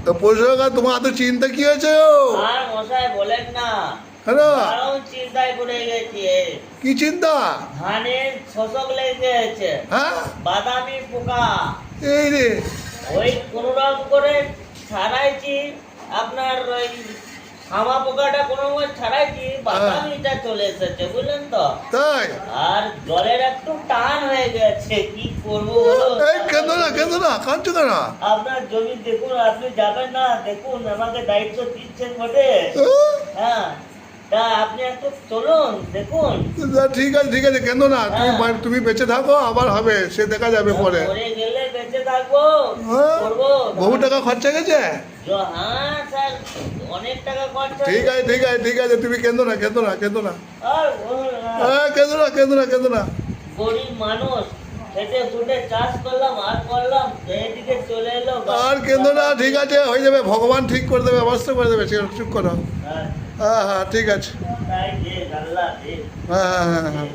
তো পরিষেবা তোমার এত চিন্তা কি হয়েছে? আর মশাই বলেন না, কেন? দারুণ চিন্তায় পড়ে গেছি। কি চিন্তা? ধানের শোষক লেগে গেছে, হ্যাঁ, বাদামি পোকা। এই রে, ওই কোনো রকম করে ছাড়াইছি, আপনার ওই হামা পোকাটা কোনো রকম ছাড়াইছি, বাদামিটা চলে এসেছে, বুঝলেন তো। তাই? আর জলের একটু টান হয়ে গেছে, কি করবো বলো। এই কেঁদো না, কেঁদো না, কাঁদছো কেন? আপনার জমি দেখুন, আপনি যাবেন না, দেখুন আমাকে দায়িত্ব দিচ্ছেন বটে। হ্যাঁ, তা আপনি একটু চলুন দেখুন। ঠিক আছে, ঠিক আছে, কেঁদো না, তুমি বেঁচে থাকো, আবার হবে, সে দেখা যাবে পরে। মরে গেলে বেঁচে থাকবো, করবো। বহু টাকা খরচা গেছে। হ্যাঁ স্যার, অনেক টাকা খরচা। ঠিক আছে, ঠিক আছে, ঠিক আছে, তুমি কেঁদো না, কেঁদো না, কেঁদো না। আর হ্যাঁ, কেঁদো না, কেঁদো না, কেঁদো না। গরিব মানুষ, খেটে খুটে চাষ করলাম আর করলাম, এদিকে চলে এলো। আর কেঁদো না, ঠিক আছে, হয়ে যাবে, ভগবান ঠিক করে দেবে, ব্যবস্থা করে দেবে, চুপ করো। হ্যাঁ, হ্যাঁ হ্যাঁ, ঠিক আছে। তাই যে আল্লাহ দে। হ্যাঁ হ্যাঁ হ্যাঁ হ্যাঁ।